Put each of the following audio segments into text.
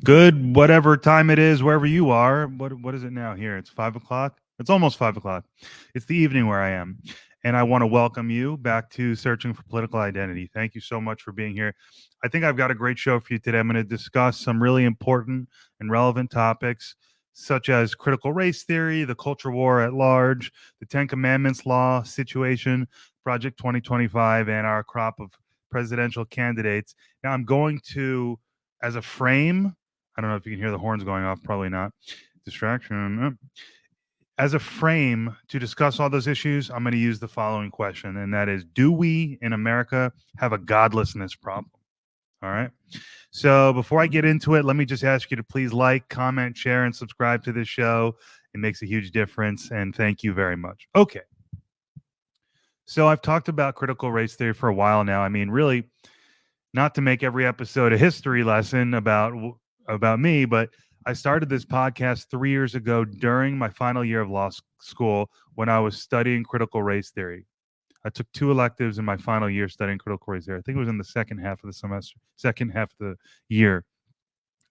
Good, whatever time it is, wherever you are. What is it now here? It's 5 o'clock. It's almost 5 o'clock. It's the evening where I am. And I want to welcome you back to Searching for Political Identity. Thank you so much for being here. I think I've got a great show for you today. I'm going to discuss some really important and relevant topics, such as critical race theory, the culture war at large, the Ten Commandments law situation, Project 2025, and our crop of presidential candidates. Now, I'm going to, as a frame, I don't know if you can hear the horns going off. Probably not. Distraction. As a frame to discuss all those issues, I'm going to use the following question, and that is: do we in America have a godlessness problem? All right. So before I get into it, let me just ask you to please like, comment, share, and subscribe to this show. It makes a huge difference, and thank you very much. Okay. So I've talked about critical race theory for a while now. I mean, really, not to make every episode a history lesson about me, but I started this podcast 3 years ago during my final year of law school when I was studying critical race theory. I took 2 electives in my final year studying critical race theory. I think it was in the second half of the semester, second half of the year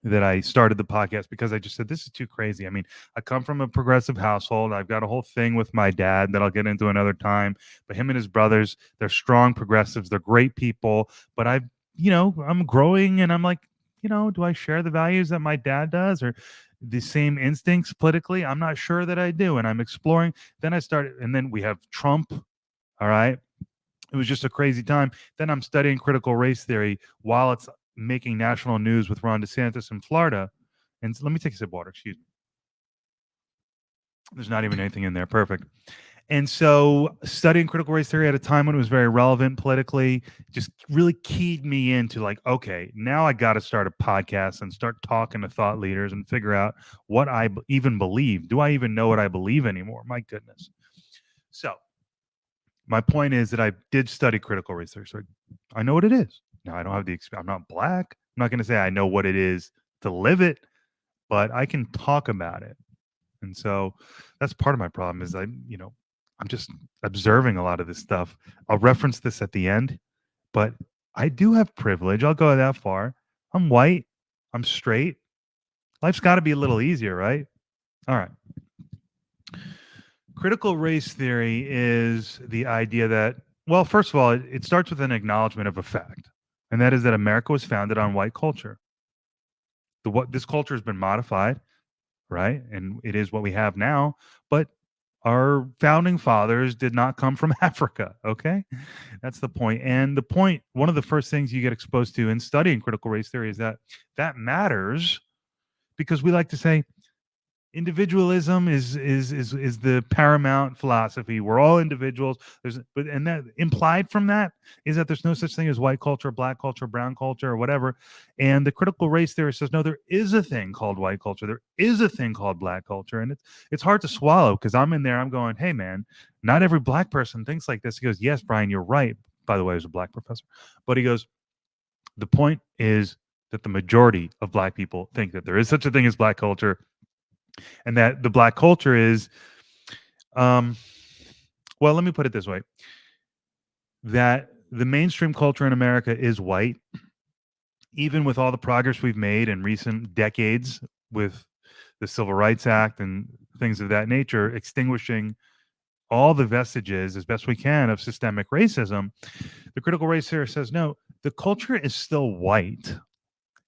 that I started the podcast because I just said, this is too crazy. I mean, I come from a progressive household. I've got a whole thing with my dad that I'll get into another time. But him and his brothers, they're strong progressives. They're great people. But I'm growing and I'm like, do I share the values that my dad does or the same instincts politically? I'm not sure that I do. And I'm exploring. Then I started, and then we have Trump. All right. It was just a crazy time. Then I'm studying critical race theory while it's making national news with Ron DeSantis in Florida. And let me take a sip of water. Excuse me. There's not even anything in there. Perfect. And so studying critical race theory at a time when it was very relevant politically just really keyed me into like, okay, now I got to start a podcast and start talking to thought leaders and figure out what I even believe. Do I even know what I believe anymore? My goodness. So my point is that I did study critical race theory. So I know what it is. Now I don't have I'm not black. I'm not going to say I know what it is to live it, but I can talk about it. And so that's part of my problem is I'm just observing a lot of this stuff. I'll reference this at the end, but I do have privilege. I'll go that far. I'm white. I'm straight. Life's got to be a little easier, right? All right. Critical race theory is the idea that, well, first of all, it starts with an acknowledgement of a fact, and that is that America was founded on white culture. This culture has been modified, right? And it is what we have now, but our founding fathers did not come from Africa, okay? That's the point. And one of the first things you get exposed to in studying critical race theory is that matters because we like to say individualism is the paramount philosophy. We're all individuals. And that implied from that is that there's no such thing as white culture, black culture, brown culture, or whatever. And the critical race theory says no, there is a thing called white culture. There is a thing called black culture, and it's hard to swallow because I'm in there. I'm going, hey man, not every black person thinks like this. He goes, yes, Brian, you're right. By the way, as a black professor, but he goes, the point is that the majority of black people think that there is such a thing as black culture. And that the black culture is, well, let me put it this way, that the mainstream culture in America is white, even with all the progress we've made in recent decades with the Civil Rights Act and things of that nature, extinguishing all the vestiges as best we can of systemic racism. The critical race theory says, no, the culture is still white.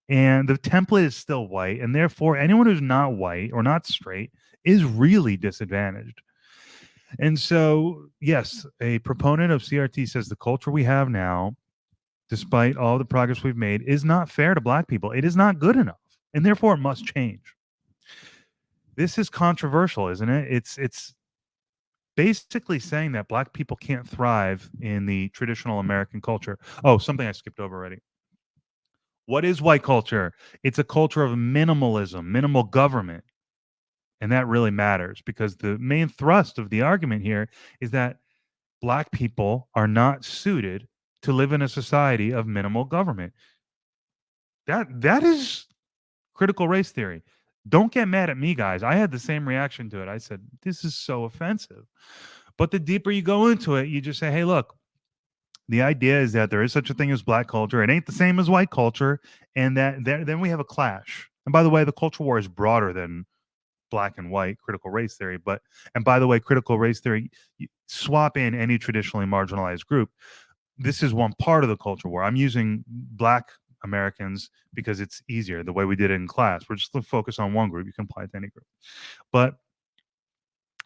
And the template is still white, and therefore anyone who's not white or not straight is really disadvantaged. And so, yes, a proponent of CRT says the culture we have now, despite all the progress we've made, is not fair to black people. It is not good enough, and therefore it must change. This is controversial, isn't it? It's basically saying that black people can't thrive in the traditional American culture. Oh, something I skipped over already. What is white culture? It's a culture of minimalism, minimal government. And that really matters because the main thrust of the argument here is that black people are not suited to live in a society of minimal government. That is critical race theory. Don't get mad at me, guys. I had the same reaction to it. I said, this is so offensive. But the deeper you go into it, you just say, hey, look, the idea is that there is such a thing as black culture. It ain't the same as white culture. And that then we have a clash. And by the way, the culture war is broader than black and white critical race theory. But and by the way, critical race theory, swap in any traditionally marginalized group. This is one part of the culture war. I'm using black Americans because it's easier the way we did it in class. We're just focus on one group. You can apply it to any group. But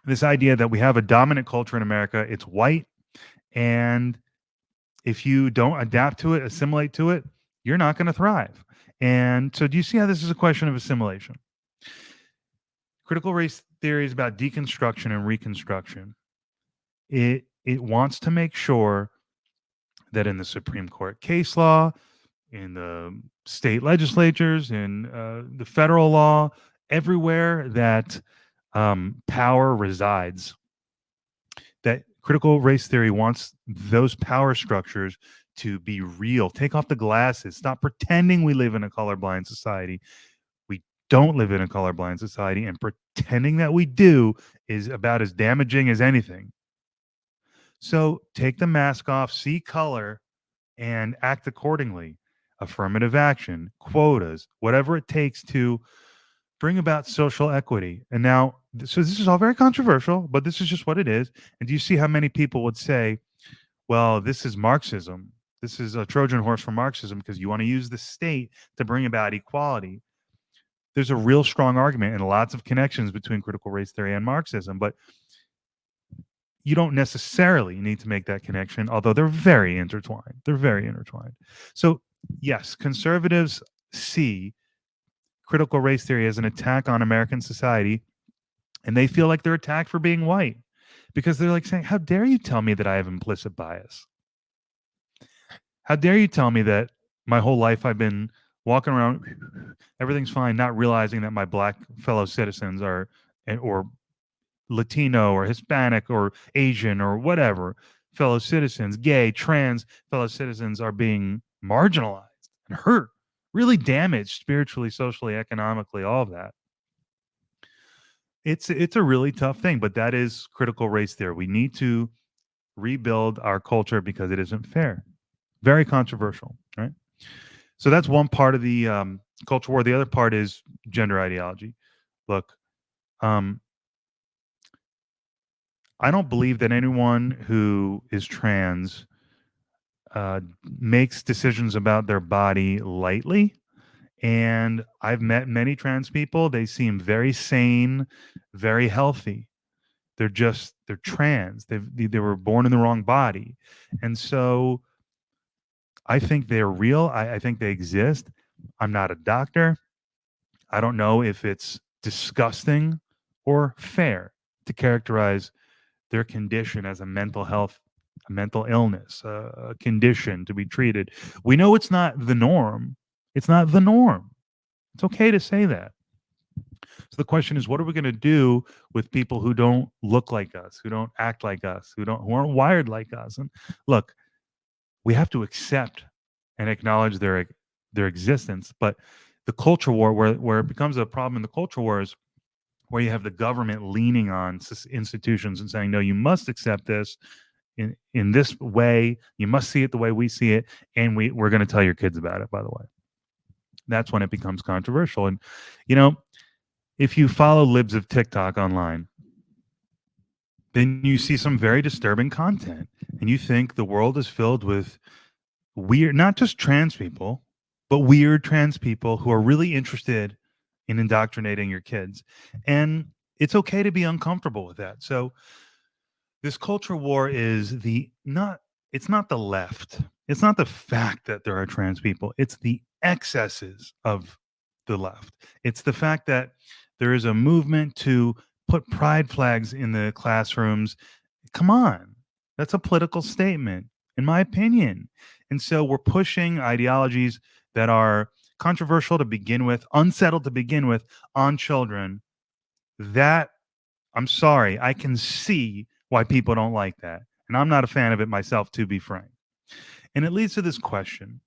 this idea that we have a dominant culture in America, it's white, and if you don't adapt to it, assimilate to it, you're not going to thrive. And so, do you see how this is a question of assimilation? Critical race theory is about deconstruction and reconstruction. It wants to make sure that in the Supreme Court case law, in the state legislatures, in the federal law, everywhere that power resides, that critical race theory wants those power structures to be real. Take off the glasses. Stop pretending we live in a colorblind society. We don't live in a colorblind society, and pretending that we do is about as damaging as anything. So take the mask off, see color, and act accordingly. Affirmative action, quotas, whatever it takes to bring about social equity. And now, so this is all very controversial, but this is just what it is. And do you see how many people would say, well, this is Marxism? This is a Trojan horse for Marxism because you want to use the state to bring about equality. There's a real strong argument and lots of connections between critical race theory and Marxism, but you don't necessarily need to make that connection, although they're very intertwined. They're very intertwined. So, yes, conservatives see critical race theory as an attack on American society, and they feel like they're attacked for being white because they're like saying, how dare you tell me that I have implicit bias? How dare you tell me that my whole life I've been walking around, everything's fine, not realizing that my black fellow citizens are, or Latino or Hispanic or Asian or whatever fellow citizens, gay, trans fellow citizens are being marginalized and hurt, really damaged spiritually, socially, economically, all of that. It's a really tough thing, but that is critical race theory. We need to rebuild our culture because it isn't fair. Very controversial, right? So that's one part of the culture war. The other part is gender ideology. Look, I don't believe that anyone who is trans makes decisions about their body lightly. And I've met many trans people. They seem very sane, very healthy. They're trans. They were born in the wrong body. And so I think they're real. I think they exist. I'm not a doctor. I don't know if it's disgusting or fair to characterize their condition as a mental health, a mental illness, a condition to be treated. We know it's not the norm. It's not the norm. It's okay to say that. So the question is, what are we going to do with people who don't look like us, who don't act like us, who aren't wired like us? And look, we have to accept and acknowledge their existence. But the culture war, where it becomes a problem in the culture war, is where you have the government leaning on institutions and saying, no, you must accept this in this way. You must see it the way we see it. And we're going to tell your kids about it, by the way. That's when it becomes controversial. And, if you follow libs of TikTok online, then you see some very disturbing content. And you think the world is filled with weird, not just trans people, but weird trans people who are really interested in indoctrinating your kids. And it's okay to be uncomfortable with that. So this culture war is it's not the left. It's not the fact that there are trans people. It's the excesses of the left. It's the fact that there is a movement to put pride flags in the classrooms. Come on. That's a political statement, in my opinion. And so we're pushing ideologies that are controversial to begin with, unsettled to begin with, on children. That, I'm sorry, I can see why people don't like that. And I'm not a fan of it myself, to be frank. And it leads to this question,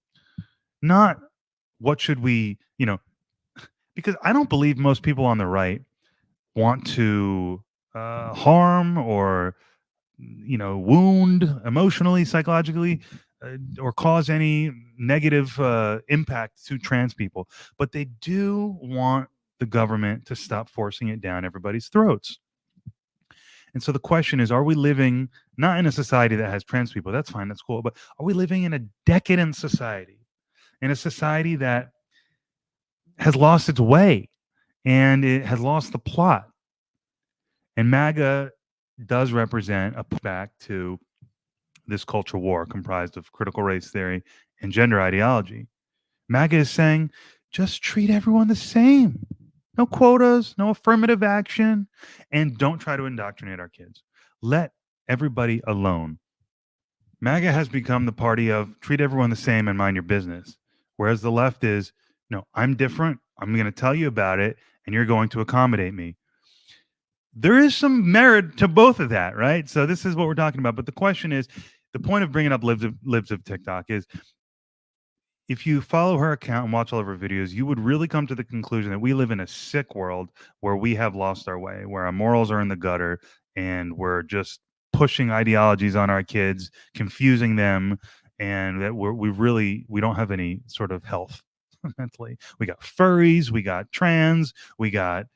not what should we, because I don't believe most people on the right want to harm or, wound emotionally, psychologically or cause any negative impact to trans people, but they do want the government to stop forcing it down everybody's throats. And so the question is, are we living not in a society that has trans people? That's fine, that's cool. But are we living in a decadent society? In a society that has lost its way and it has lost the plot? And MAGA does represent a pushback to this culture war comprised of critical race theory and gender ideology. MAGA is saying, just treat everyone the same. No quotas, no affirmative action, and don't try to indoctrinate our kids. Let everybody alone. MAGA has become the party of treat everyone the same and mind your business. Whereas the left is, no, I'm different. I'm going to tell you about it, and you're going to accommodate me. There is some merit to both of that, right? So this is what we're talking about. But the question is, the point of bringing up libs of TikTok is, if you follow her account and watch all of her videos, you would really come to the conclusion that we live in a sick world where we have lost our way, where our morals are in the gutter, and we're just pushing ideologies on our kids, confusing them, and that we don't have any sort of health mentally. We got furries, we got trans, we got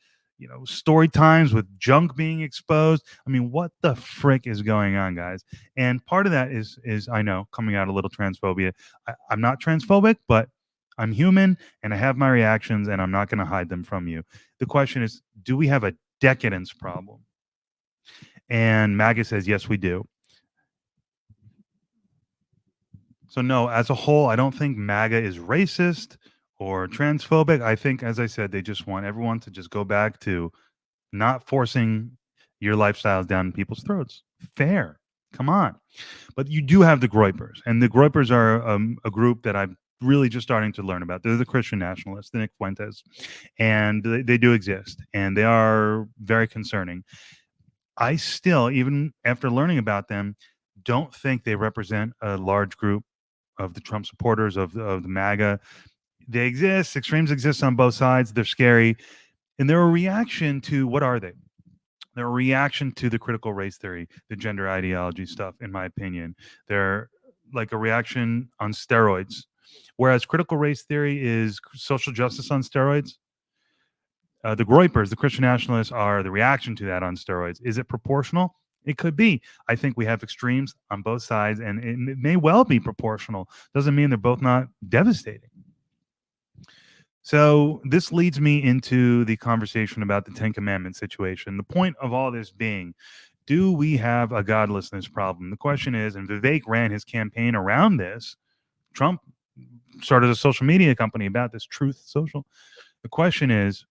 story times with junk being exposed. I mean, what the frick is going on, guys? And part of that is I know, coming out a little transphobia. I'm not transphobic, but I'm human and I have my reactions and I'm not going to hide them from you. The question is, do we have a decadence problem? And MAGA says, yes, we do. So no, as a whole, I don't think MAGA is racist or transphobic. I think, as I said, they just want everyone to just go back to not forcing your lifestyles down people's throats. Fair. Come on. But you do have the Groypers, and the Groypers are a group that I'm really just starting to learn about. They're the Christian nationalists, the Nick Fuentes, and they do exist, and they are very concerning. I still, even after learning about them, don't think they represent a large group of the Trump supporters of the MAGA. They exist. Extremes exist on both sides. They're scary, and they're a reaction to what are they? They're a reaction to the critical race theory, the gender ideology stuff, in my opinion. They're like a reaction on steroids. Whereas critical race theory is social justice on steroids, the Groypers, the Christian nationalists, are the reaction to that on steroids. Is it proportional? It could be. I think we have extremes on both sides, and it may well be proportional. Doesn't mean they're both not devastating. So this leads me into the conversation about the Ten Commandments situation. The point of all this being, do we have a godlessness problem? The question is, and Vivek ran his campaign around this. Trump started a social media company about this, Truth Social. The question is,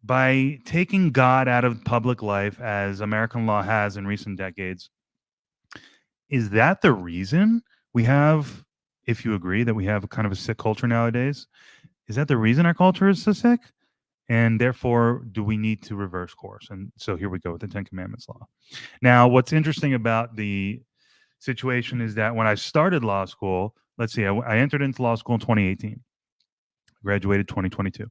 by taking God out of public life, as American law has in recent decades, is that the reason we have, if you agree, that we have a kind of a sick culture nowadays? Is that the reason our culture is so sick? And therefore, do we need to reverse course? And so here we go with the Ten Commandments law. Now, what's interesting about the situation is that when I started law school, let's see, I entered into law school in 2018, graduated 2022.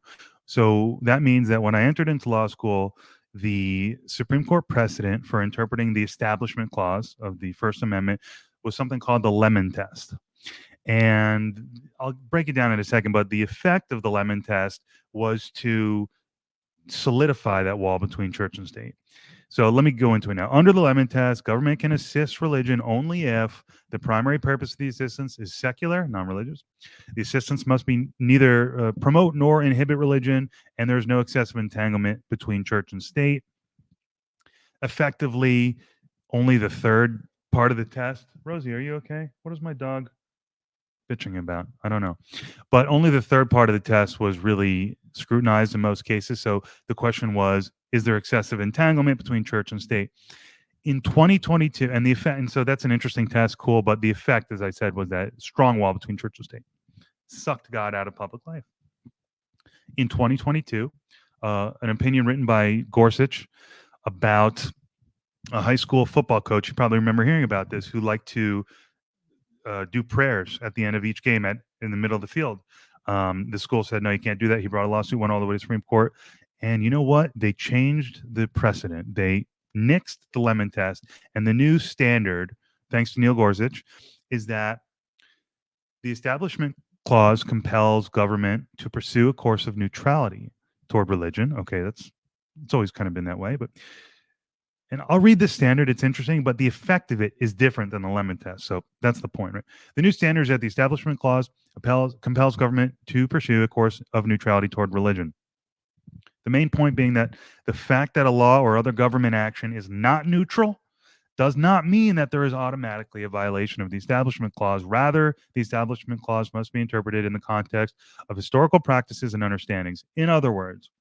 So that means that when I entered into law school, the Supreme Court precedent for interpreting the Establishment Clause of the First Amendment was something called the Lemon Test. And I'll break it down in a second, but the effect of the Lemon Test was to solidify that wall between church and state. So let me go into it now. Under the Lemon Test, government can assist religion only if the primary purpose of the assistance is secular, non-religious. The assistance must be neither promote nor inhibit religion, and there's no excessive entanglement between church and state. Effectively, only the third part of the test. Rosie, are you okay? What is my dog bitching about? I don't know. But only the third part of the test was really scrutinized in most cases. So the question was, is there excessive entanglement between church and state? In 2022, and the effect, and so that's an interesting test, cool, but the effect, as I said, was that strong wall between church and state. Sucked God out of public life. In 2022, an opinion written by Gorsuch about a high school football coach, you probably remember hearing about this, who liked to do prayers at the end of each game in the middle of the field. The school said, no, you can't do that. He brought a lawsuit, went all the way to Supreme Court. And you know what? They changed the precedent. They nixed the Lemon Test. And the new standard, thanks to Neil Gorsuch, is that the Establishment Clause compels government to pursue a course of neutrality toward religion. Okay, it's always kind of been that way, but and I'll read this standard. It's interesting, but the effect of it is different than the Lemon test. So that's the point, right? The new standard is that the Establishment Clause compels government to pursue a course of neutrality toward religion. The main point being that the fact that a law or other government action is not neutral does not mean that there is automatically a violation of the Establishment Clause. Rather, the Establishment Clause must be interpreted in the context of historical practices and understandings. In other words,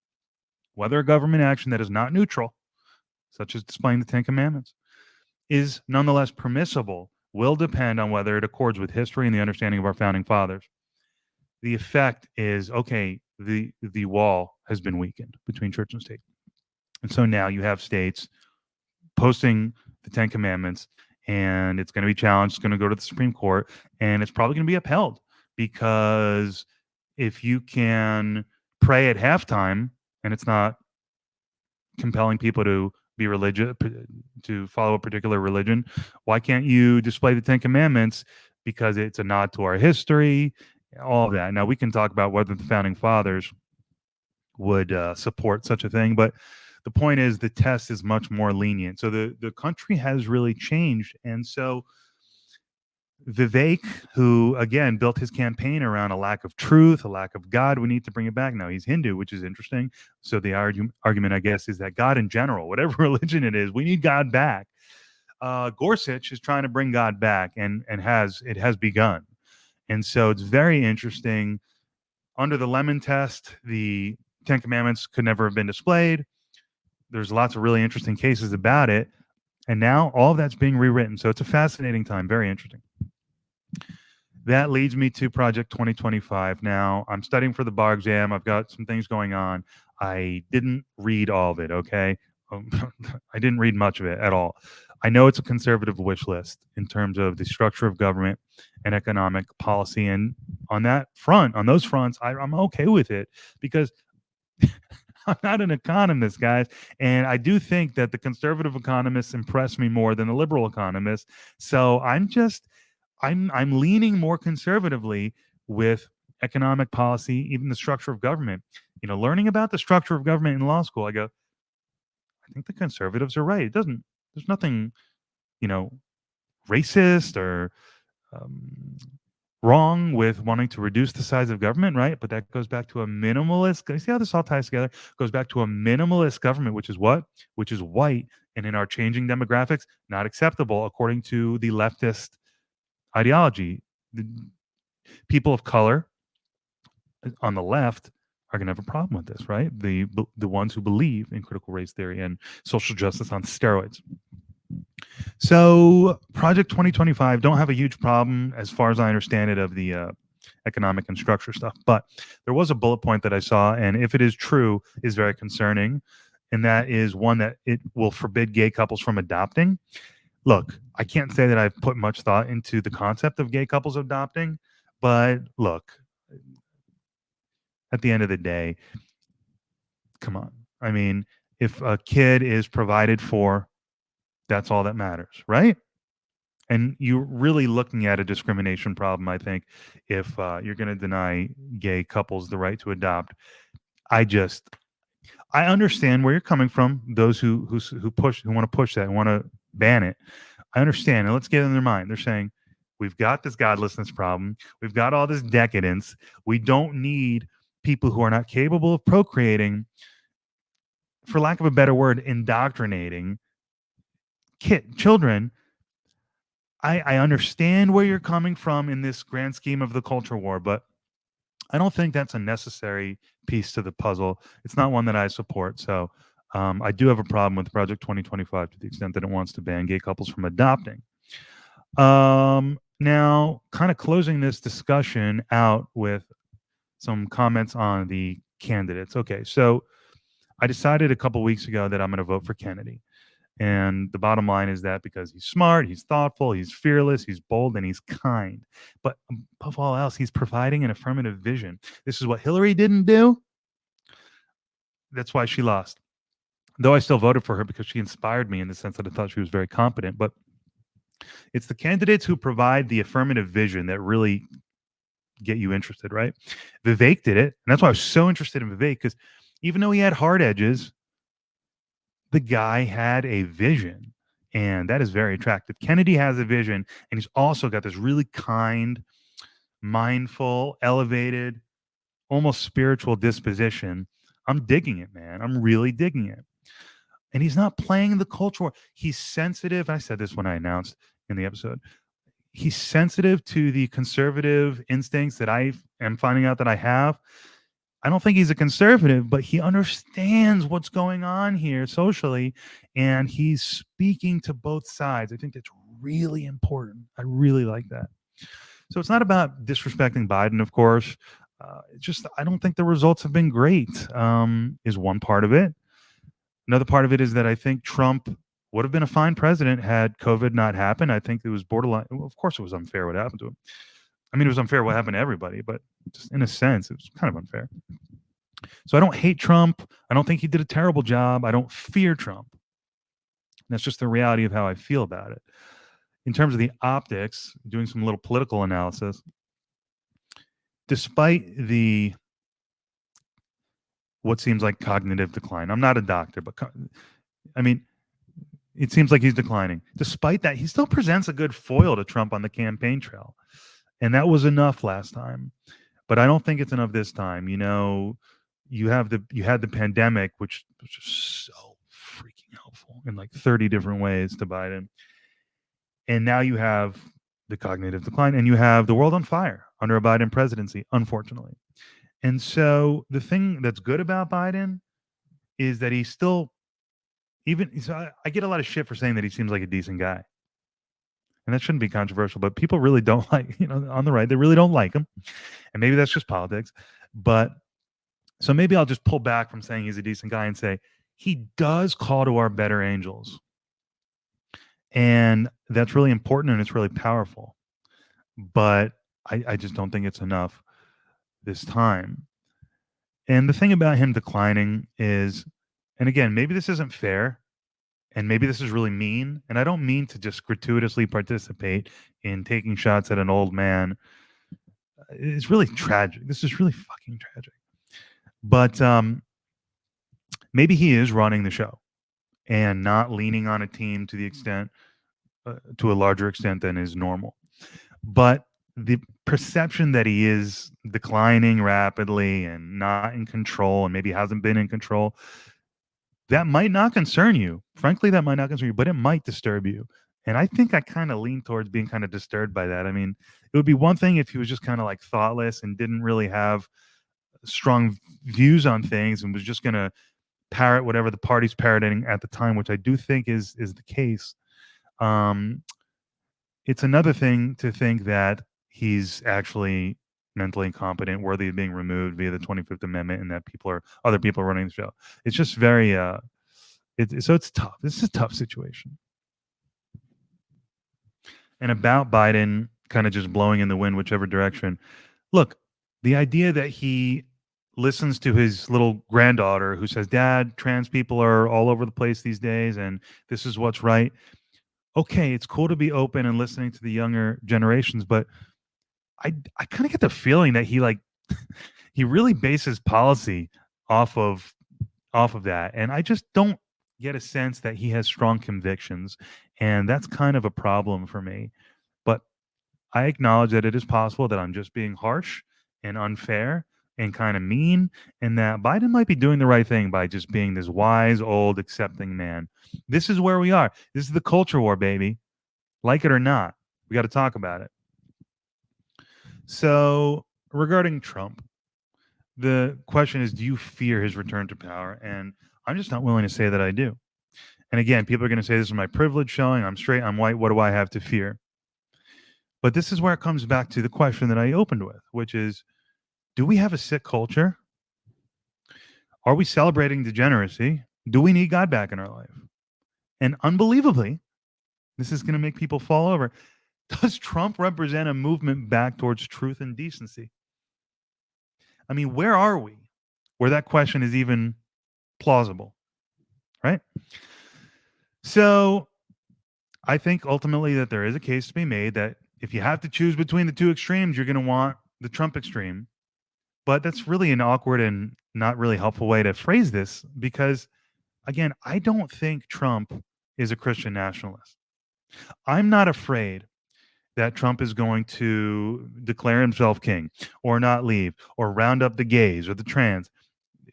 whether a government action that is not neutral, such as displaying the Ten Commandments, is nonetheless permissible will depend on whether it accords with history and the understanding of our founding fathers. The effect is, okay, the wall has been weakened between church and state. And so now you have states posting the Ten Commandments, and it's going to be challenged. It's going to go to the Supreme Court, and it's probably going to be upheld, because if you can pray at halftime and it's not compelling people to be religious, to follow a particular religion, why can't you display the Ten Commandments? Because it's a nod to our history, all of that. Now we can talk about whether the founding fathers would support such a thing, but the point is the test is much more lenient. So the country has really changed. And so Vivek, who again built his campaign around a lack of truth, a lack of God, we need to bring it back. Now he's Hindu, which is interesting. So the argument, I guess, is that God in general, whatever religion it is, we need God back. Gorsuch is trying to bring God back, and it has begun. And so it's very interesting. Under the Lemon test, the Ten Commandments could never have been displayed. There's lots of really interesting cases about it. And now all of that's being rewritten. So it's a fascinating time, very interesting. That leads me to Project 2025. Now, I'm studying for the bar exam. I've got some things going on. I didn't read all of it, okay? I didn't read much of it at all. I know it's a conservative wish list in terms of the structure of government and economic policy. And on that front, on those fronts, I'm okay with it, because I'm not an economist, guys. And I do think that the conservative economists impress me more than the liberal economists. So I'm leaning more conservatively with economic policy, even the structure of government. Learning about the structure of government in law school, I go, I think the conservatives are right. There's nothing, racist or wrong with wanting to reduce the size of government, right? But that goes back to a minimalist. You see how this all ties together? Goes back to a minimalist government, which is what? Which is white, and in our changing demographics, not acceptable according to the leftist ideology. The people of color on the left are going to have a problem with this, right? The ones who believe in critical race theory and social justice on steroids. So Project 2025, don't have a huge problem, as far as I understand it, of the economic and structure stuff. But there was a bullet point that I saw, and if it is true, is very concerning. And that is one that it will forbid gay couples from adopting. Look, I can't say that I've put much thought into the concept of gay couples adopting, but look, at the end of the day, come on. I mean, if a kid is provided for, that's all that matters, right? And you're really looking at a discrimination problem, I think, if you're going to deny gay couples the right to adopt. I understand where you're coming from. Those who want to push that, want to ban it. I understand, and let's get in their mind. They're saying, we've got this godlessness problem. We've got all this decadence. We don't need people who are not capable of procreating, for lack of a better word, indoctrinating children. I understand where you're coming from in this grand scheme of the culture war, but I don't think that's a necessary piece to the puzzle. It's not one that I support. So I do have a problem with Project 2025 to the extent that it wants to ban gay couples from adopting. Now, kind of closing this discussion out with some comments on the candidates. Okay, so I decided a couple weeks ago that I'm going to vote for Kennedy. And the bottom line is that because he's smart, he's thoughtful, he's fearless, he's bold, and he's kind. But above all else, he's providing an affirmative vision. This is what Hillary didn't do. That's why she lost. Though I still voted for her because she inspired me in the sense that I thought she was very competent. But It's the candidates who provide the affirmative vision that really get you interested, right? Vivek did it. And that's why I was so interested in Vivek, because even though he had hard edges, the guy had a vision. And that is very attractive. Kennedy has a vision, and he's also got this really kind, mindful, elevated, almost spiritual disposition. I'm digging it, man. I'm really digging it. And he's not playing the culture war. He's sensitive. I said this when I announced in the episode. He's sensitive to the conservative instincts that I am finding out that I have. I don't think he's a conservative, but he understands what's going on here socially, and he's speaking to both sides. I think that's really important. I really like that. So it's not about disrespecting Biden, of course. It's just I don't think the results have been great. Is one part of it. Another part of it is that I think Trump would have been a fine president had COVID not happened. I think it was borderline. Well, of course, it was unfair what happened to him. I mean, it was unfair what happened to everybody, but just in a sense, it was kind of unfair. So I don't hate Trump. I don't think he did a terrible job. I don't fear Trump. That's just the reality of how I feel about it. In terms of the optics, doing some little political analysis, despite the what seems like cognitive decline, I'm not a doctor, but I mean, it seems like he's declining. Despite that, he still presents a good foil to Trump on the campaign trail. And that was enough last time. But I don't think it's enough this time. You know, you had the pandemic, which was just so freaking helpful in like 30 different ways to Biden. And now you have the cognitive decline, and you have the world on fire under a Biden presidency, unfortunately. And so the thing that's good about Biden is that he's still even. So I get a lot of shit for saying that he seems like a decent guy, and that shouldn't be controversial. But people really don't like, on the right, they really don't like him, and maybe that's just politics. But so maybe I'll just pull back from saying he's a decent guy and say he does call to our better angels, and that's really important and it's really powerful. But I just don't think it's enough this time. And the thing about him declining is, and again, maybe this isn't fair, and maybe this is really mean, and I don't mean to just gratuitously participate in taking shots at an old man. It's really tragic. This is really fucking tragic. But maybe he is running the show and not leaning on a team to the extent, to a larger extent than is normal. But the perception that he is declining rapidly and not in control, and maybe hasn't been in control, that might not concern you. Frankly, that might not concern you, but it might disturb you. And I think I kind of lean towards being kind of disturbed by that. I mean, it would be one thing if he was just kind of like thoughtless and didn't really have strong views on things and was just going to parrot whatever the party's parroting at the time, which I do think is the case. It's another thing to think that he's actually mentally incompetent, worthy of being removed via the 25th Amendment, and that other people are running the show. It's just very so it's tough. This is a tough situation. And about Biden kind of just blowing in the wind whichever direction. Look, the idea that he listens to his little granddaughter who says, "Dad, trans people are all over the place these days, and this is what's right." Okay, it's cool to be open and listening to the younger generations, but I kind of get the feeling that he like he really bases policy off of that, and I just don't get a sense that he has strong convictions, and that's kind of a problem for me. But I acknowledge that it is possible that I'm just being harsh and unfair and kind of mean, and that Biden might be doing the right thing by just being this wise, old, accepting man. This is where we are. This is the culture war, baby. Like it or not, we got to talk about it. So, regarding Trump, the question is, do you fear his return to power? And I'm just not willing to say that I do. And again, people are going to say this is my privilege showing. I'm straight, I'm white. What do I have to fear? But this is where it comes back to the question that I opened with, which is, do we have a sick culture? Are we celebrating degeneracy? Do we need God back in our life? And unbelievably, this is going to make people fall over. Does Trump represent a movement back towards truth and decency? I mean, where are we where that question is even plausible, right? So I think ultimately that there is a case to be made that if you have to choose between the two extremes, you're going to want the Trump extreme. But that's really an awkward and not really helpful way to phrase this because, again, I don't think Trump is a Christian nationalist. I'm not afraid that Trump is going to declare himself king or not leave or round up the gays or the trans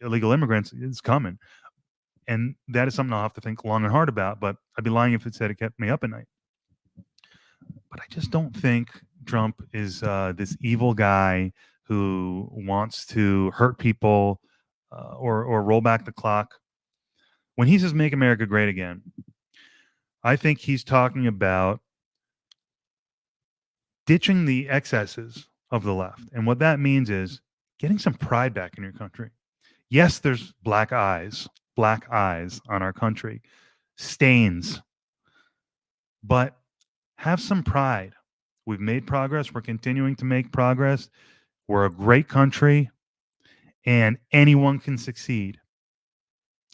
illegal immigrants. It's coming. And that is something I'll have to think long and hard about. But I'd be lying if it said it kept me up at night. But I just don't think Trump is this evil guy who wants to hurt people or roll back the clock. When he says "Make America Great Again," I think he's talking about ditching the excesses of the left, and what that means is getting some pride back in your country. Yes, there's black eyes on our country, stains, but have some pride. We've made progress. We're continuing to make progress. We're a great country and anyone can succeed.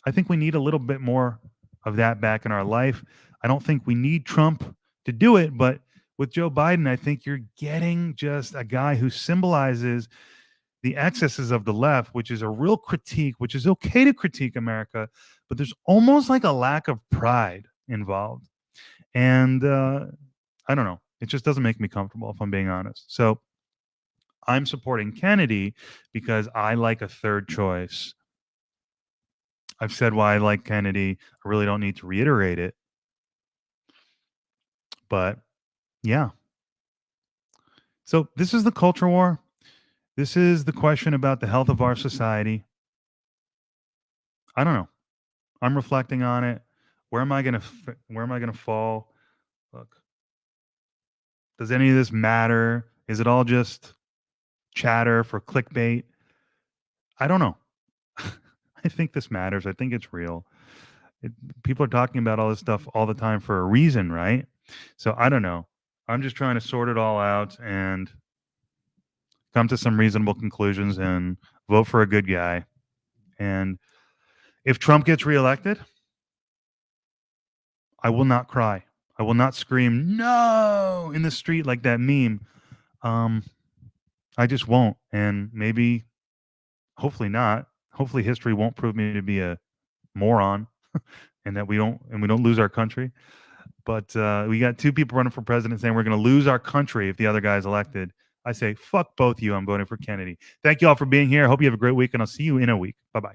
I think we need a little bit more of that back in our life. I don't think we need Trump to do it, but with Joe Biden, I think you're getting just a guy who symbolizes the excesses of the left, which is a real critique, which is okay to critique America, but there's almost like a lack of pride involved. And I don't know. It just doesn't make me comfortable, if I'm being honest. So I'm supporting Kennedy because I like a third choice. I've said why I like Kennedy. I really don't need to reiterate it. But yeah. So this is the culture war. This is the question about the health of our society. I don't know. I'm reflecting on it. Where am I going to fall? Look. Does any of this matter? Is it all just chatter for clickbait? I don't know. I think this matters. I think it's real. People are talking about all this stuff all the time for a reason, right? So I don't know. I'm just trying to sort it all out and come to some reasonable conclusions and vote for a good guy. And if Trump gets reelected, I will not cry. I will not scream no in the street like that meme. I just won't. And maybe, hopefully not. Hopefully history won't prove me to be a moron and that we don't lose our country. But we got two people running for president saying we're going to lose our country if the other guy's elected. I say, fuck both of you. I'm voting for Kennedy. Thank you all for being here. I hope you have a great week, and I'll see you in a week. Bye-bye.